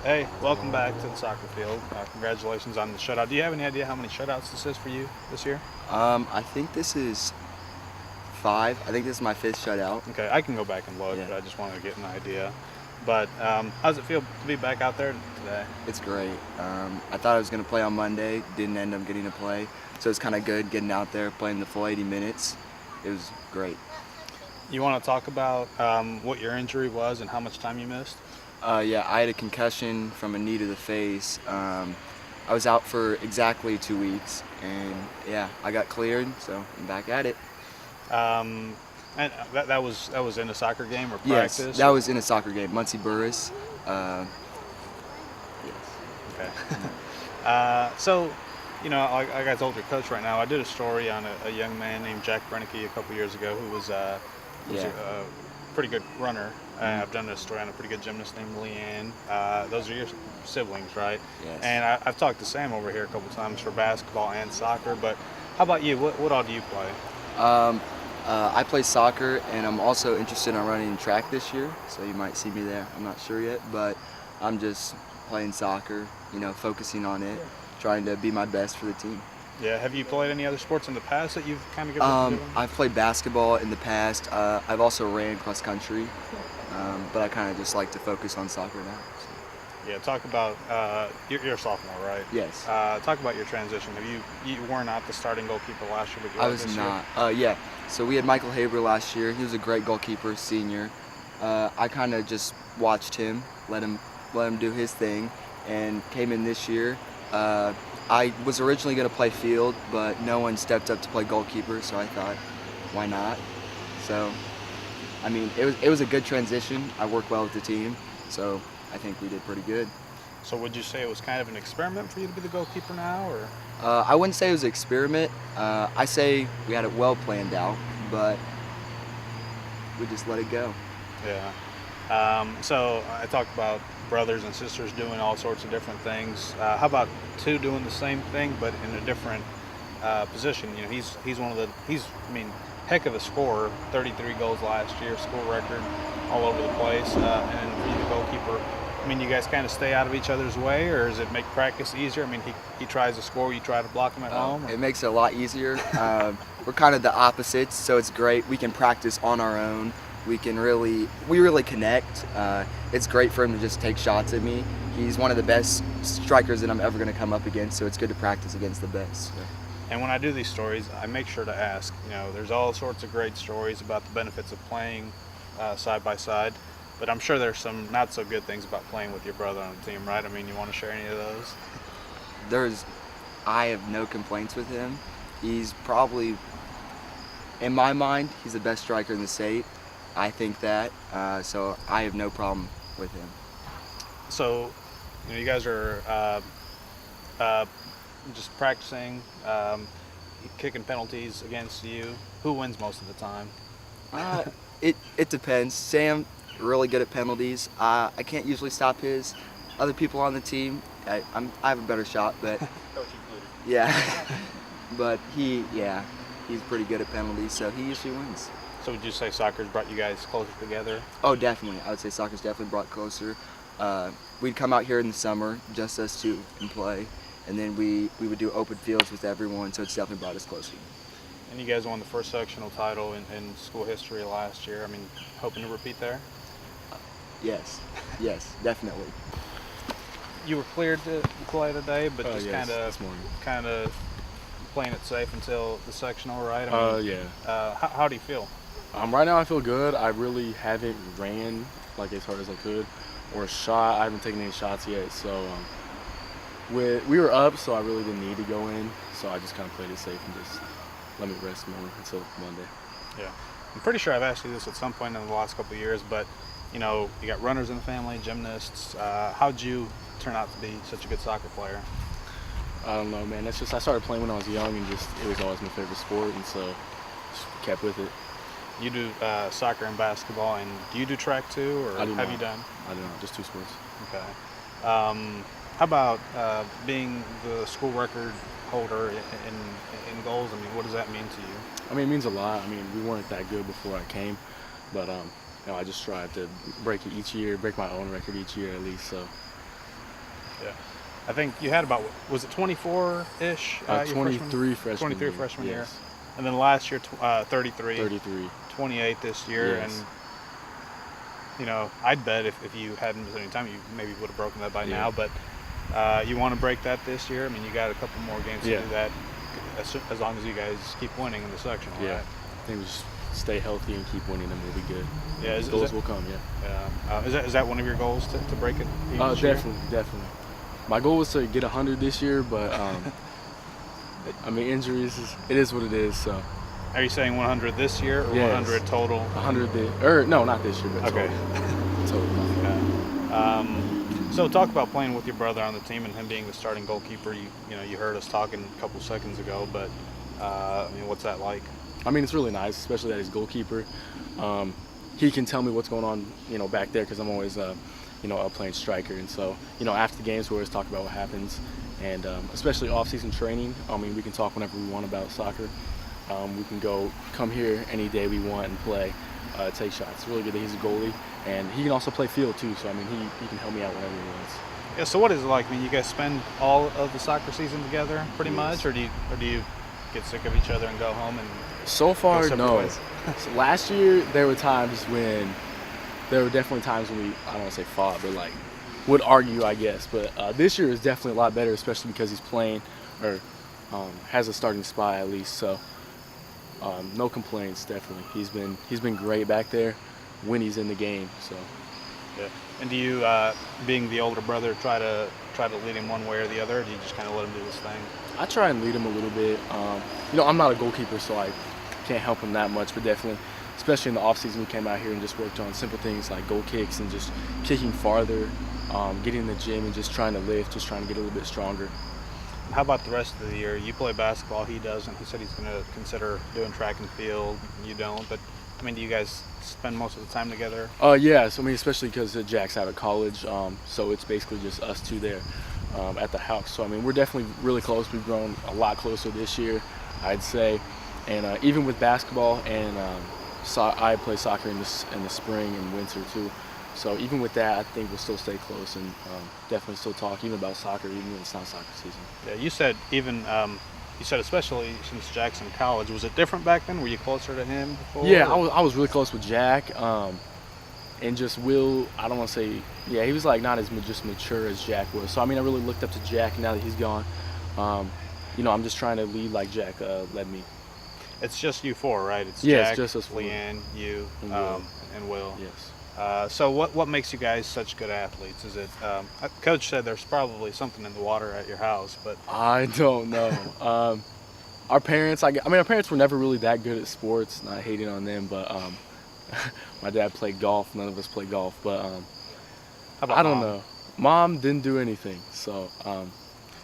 Hey, welcome back to the soccer field. Congratulations on the shutout. Do you have any idea how many shutouts this is for you this year? I think this is 5. I think this is my 5th shutout. Okay, I can go back and look, Yeah. but I just wanted to get an idea. But how does it feel to be back out there today? It's great. I thought I was going to play on Monday, didn't end up getting to play. So it's kind of good getting out there, playing the full 80 minutes. It was great. You want to talk about what your injury was and how much time you missed? Yeah, I had a concussion from a knee to the face. I was out for exactly 2 weeks, and yeah, I got cleared, so I'm back at it. And that was in a soccer game or Yes, practice? that was in a soccer game, Muncie Burris. Yes. Okay. So, like I told your coach right now, I did a story on a young man named Jack Brenneke a couple years ago who was a pretty good runner. I've done a story on a pretty good gymnast named Leanne. Those are your siblings, right? Yes. And I've talked to Sam over here a couple times for basketball and soccer, but how about you? What all do you play? I play soccer, and I'm also interested in running track this year, so you might see me there. I'm not sure yet, but I'm just playing soccer, focusing on it, trying to be my best for the team. Yeah, have you played any other sports in the past that you've kind of given? I've played basketball in the past. I've also ran cross country, but I kind of just like to focus on soccer now. So. Yeah, talk about you're a sophomore, right? Yes. Talk about your transition. You were not the starting goalkeeper last year, but you I are was this not. year? Yeah. So we had Michael Haber last year. He was a great goalkeeper, senior. I kind of just watched him, let him do his thing, and came in this year. I was originally going to play field, but no one stepped up to play goalkeeper, so I thought, why not? So, I mean, it was a good transition. I worked well with the team, so I think we did pretty good. So would you say it was kind of an experiment for you to be the goalkeeper now, or? I wouldn't say it was an experiment. I say we had it well planned out, but we just let it go. Yeah. So I talked about brothers and sisters doing all sorts of different things. How about two doing the same thing but in a different position? He's one of the heck of a scorer. 33 goals last year, school record, all over the place. And for you, the goalkeeper. You guys kind of stay out of each other's way, or does it make practice easier? He tries to score, you try to block him at home? It makes it a lot easier. We're kind of the opposites, so it's great. We can practice on our own. We really connect. It's great for him to just take shots at me. He's one of the best strikers that I'm ever going to come up against, so it's good to practice against the best. So. And when I do these stories, I make sure to ask, there's all sorts of great stories about the benefits of playing side by side, but I'm sure there's some not so good things about playing with your brother on the team, right? You want to share any of those? I have no complaints with him. He's probably, in my mind, he's the best striker in the state. I think that, so I have no problem with him. So, you guys are just practicing, kicking penalties against you. Who wins most of the time? It depends. Sam, really good at penalties. I can't usually stop his. Other people on the team, I have a better shot, but Coach included. yeah. But he's pretty good at penalties, so he usually wins. So would you say soccer's brought you guys closer together? Oh, definitely. I would say soccer's definitely brought closer. We'd come out here in the summer, just us two, and play, and then we would do open fields with everyone, so it's definitely brought us closer. And you guys won the first sectional title in school history last year. Hoping to repeat there? Yes, definitely. You were cleared to play today, but just yes, this morning. kind of playing it safe until the sectional, right? Yeah. How do you feel? Right now I feel good. I really haven't ran like as hard as I could or shot. I haven't taken any shots yet, so we were up, so I really didn't need to go in. So I just kind of played it safe and just let me rest more until Monday. Yeah. I'm pretty sure I've asked you this at some point in the last couple of years, but you got runners in the family, gymnasts. How'd you turn out to be such a good soccer player? I don't know, man. That's just I started playing when I was young, and it was always my favorite sport, and so just kept with it. You do soccer and basketball, and do you do track too, or I do have not. you done? I don't know, just 2 sports. Okay. How about being the school record holder in goals? What does that mean to you? It means a lot. We weren't that good before I came, but I just strive to break it each year, break my own record each year at least. So Yeah. I think you had about, was it 24-ish? Your 23 freshman 23 year. freshman year. Yes. And then last year, 33. 33. 28 this year. Yes. And, you know, I'd bet if you hadn't missed any time, you maybe would have broken that by Yeah. now. But you want to break that this year? I mean, you got a couple more games to Yeah. do that as long as you guys keep winning in the sectional, Yeah. right? I think we just stay healthy and keep winning, and we'll be good. Yeah, Goals will come. Yeah. Is that one of your goals to break it? Each year? Definitely. My goal was to get 100 this year, but I mean, injuries it is what it is. So Are you saying 100 this year or Yes. 100 total? 100 or no, not this year, but Okay. total. So talk about playing with your brother on the team and him being the starting goalkeeper. You heard us talking a couple seconds ago, but I mean, what's that like? I mean, it's really nice, especially that he's goalkeeper. He can tell me what's going on, back there, because I'm always, playing striker. And so, after the games, we always talk about what happens, and especially off-season training. I mean, we can talk whenever we want about soccer. We can come here any day we want and play, take shots. It's really good that he's a goalie, and he can also play field too. So I mean, he can help me out whenever he wants. Yeah. So what is it like? I mean, you guys spend all of the soccer season together, pretty much, or do you get sick of each other and go home and? So far, separate no. ways? So last year, there were definitely times when we, I don't want to say fought, but like would argue, I guess. But this year is definitely a lot better, especially because he's playing or has a starting spot at least. So no complaints, definitely. He's been great back there when he's in the game. So. Yeah. And do you, being the older brother, try to lead him one way or the other, or do you just kind of let him do his thing? I try and lead him a little bit. I'm not a goalkeeper, so I can't help him that much, but definitely, especially in the off-season, we came out here and just worked on simple things like goal kicks and just kicking farther, getting in the gym and just trying to lift, just trying to get a little bit stronger. How about the rest of the year? You play basketball, he doesn't. He said he's going to consider doing track and field. You don't, but I mean, do you guys spend most of the time together? Yeah, so I mean, especially because Jack's out of college, so it's basically just us two there at the house. So I mean, we're definitely really close. We've grown a lot closer this year, I'd say. And even with basketball and I play soccer in the spring and winter too. So even with that, I think we'll still stay close and definitely still talk even about soccer, even when it's not soccer season. Yeah, you said especially since Jack's in college, was it different back then? Were you closer to him before? Yeah, I was really close with Jack, and just Will. I don't want to say, yeah, he was like not as just mature as Jack was. So I mean, I really looked up to Jack. Now that he's gone, I'm just trying to lead like Jack led me. It's just you four, right? It's Yeah, Jack, it's just us four. Leanne, you, and Will. Yes. So what makes you guys such good athletes? Is it Coach said there's probably something in the water at your house, but I don't know. Our parents, our parents were never really that good at sports. Not hating on them, but my dad played golf. None of us played golf, but how about I don't Mom? know. Mom didn't do anything, so.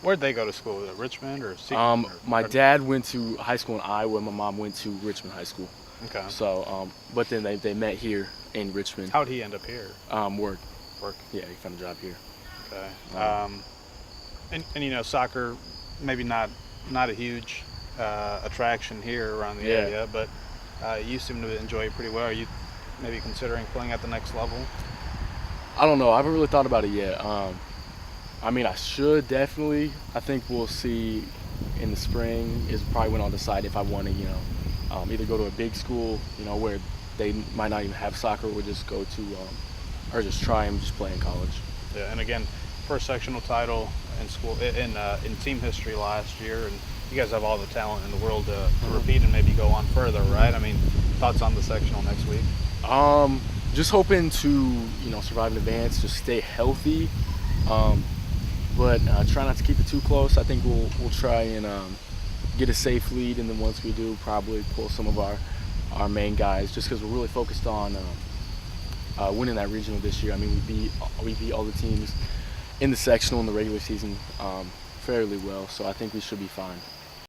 Where'd they go to school? Was it Richmond or Seton? My dad went to high school in Iowa. My mom went to Richmond High School. Okay. So, but then they met here in Richmond. How'd he end up here? Work. Work. Yeah, he found a job here. Okay. And soccer, maybe not a huge attraction here around the area, but you seem to enjoy it pretty well. Are you maybe considering playing at the next level? I don't know. I haven't really thought about it yet. I should definitely. I think we'll see in the spring is probably when I'll decide if I want to, either go to a big school, where they might not even have soccer, or just go to, or just try and just play in college. Yeah, and again, first sectional title in school in team history last year, and you guys have all the talent in the world to repeat and maybe go on further, right? I mean, thoughts on the sectional next week? Just hoping to, survive in advance, just stay healthy. But try not to keep it too close. I think we'll try and get a safe lead, and then once we do, probably pull some of our main guys, just because we're really focused on winning that regional this year. I mean, we beat all the teams in the sectional in the regular season fairly well, so I think we should be fine.